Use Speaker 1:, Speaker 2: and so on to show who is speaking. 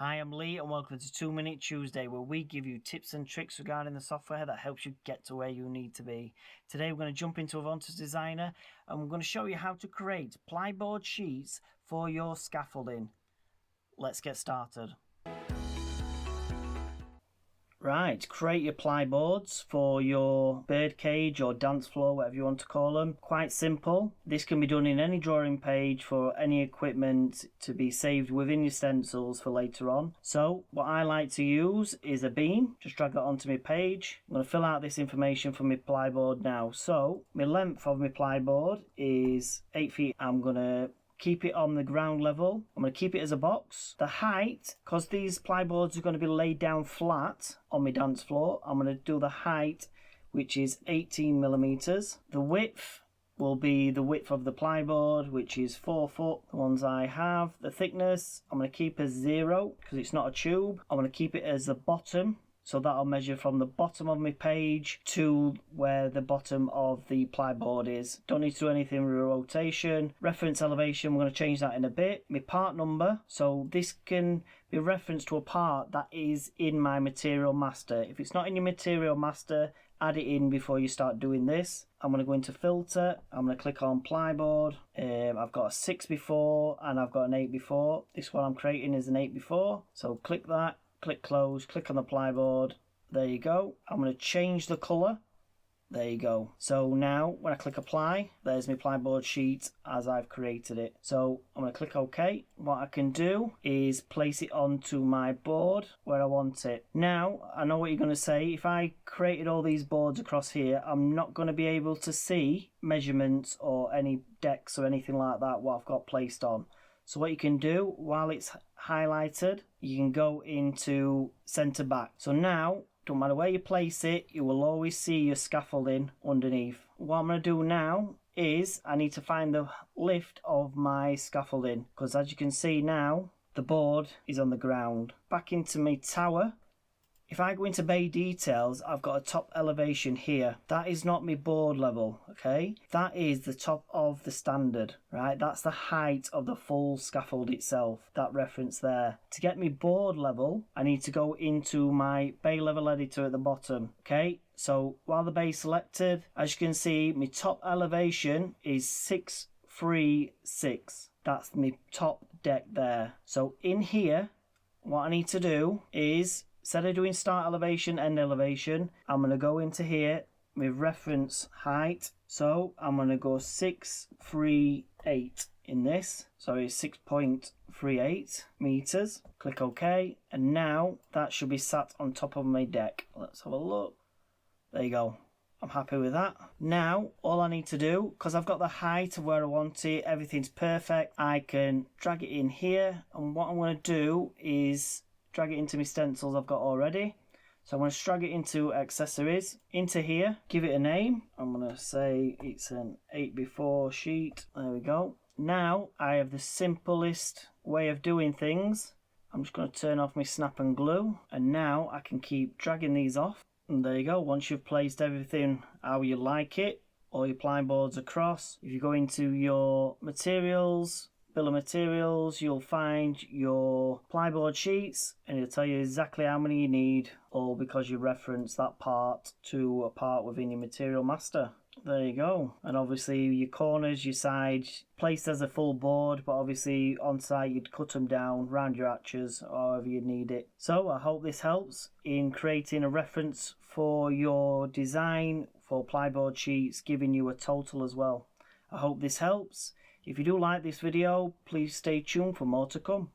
Speaker 1: Hi, I'm Lee and welcome to 2 Minute Tuesday, where we give you tips and tricks regarding the software that helps you get to where you need to be. Today we're going to jump into Avontus Designer and we're going to show you how to create plyboard sheets for your scaffolding. Let's get started. Right, create your plyboards for your bird cage or dance floor, whatever you want to call them. Quite simple. This can be done in any drawing page for any equipment to be saved within your stencils for later on. So what I like to use is a beam. Just drag that onto my page. I'm going to fill out this information for my plyboard now. So my length of my plyboard is 8 feet. I'm going to keep it on the ground level. I'm going to keep it as a box. The height, because these plyboards are going to be laid down flat on my dance floor, I'm going to do the height, which is 18 millimeters. The width will be the width of the plyboard, which is 4 foot, the ones I have. The thickness, I'm going to keep as 0 because it's not a tube. I'm going to keep it as the bottom. So that'll measure from the bottom of my page to where the bottom of the plyboard is. Don't need to do anything with rotation. Reference elevation, we're going to change that in a bit. My part number, so this can be referenced to a part that is in my material master. If it's not in your material master, add it in before you start doing this. I'm going to go into filter. I'm going to click on plyboard. I've got a 6 before and I've got an 8 before. This one I'm creating is an 8 before. So click that. Click close, click on the plyboard, there you go. I'm going to change the colour, there you go. So now when I click apply, there's my plyboard sheet as I've created it. So I'm going to click OK. What I can do is place it onto my board where I want it. Now I know what you're going to say. If I created all these boards across here, I'm not going to be able to see measurements or any decks or anything like that what I've got placed on. So what you can do while it's highlighted, you can go into center back. So now, don't matter where you place it, you will always see your scaffolding underneath. What I'm going to do now is I need to find the lift of my scaffolding, because as you can see now, the board is on the ground. Back into my tower. If I go into bay details, I've got a top elevation here. That is not my board level, okay? That is the top of the standard, right? That's the height of the full scaffold itself, that reference there. To get me board level, I need to go into my bay level editor at the bottom, okay? So while the bay is selected, as you can see, my top elevation is 636. That's my top deck there. So in here, what I need to do is, instead of doing start elevation, end elevation, I'm going to go into here with reference height. So I'm going to go 638 in this. Sorry, 6.38 meters. Click OK. And now that should be sat on top of my deck. Let's have a look. There you go. I'm happy with that. Now, all I need to do, because I've got the height of where I want it, everything's perfect, I can drag it in here. And what I'm going to do is drag it into my stencils I've got already. So I'm going to drag it into accessories, into here, give it a name. I'm going to say it's an 8 before sheet. There we go. Now I have the simplest way of doing things. I'm just going to turn off my snap and glue, and now I can keep dragging these off. And there you go. Once you've placed everything how you like it, all your plyboards across, if you go into your materials, bill of materials, you'll find your plyboard sheets and it'll tell you exactly how many you need, all because you reference that part to a part within your material master. There you go. And obviously your corners, your sides, placed as a full board, but obviously on site you'd cut them down round your arches or however you need it. So I hope this helps in creating a reference for your design for plyboard sheets, giving you a total as well. I hope this helps. If you do like this video, please stay tuned for more to come.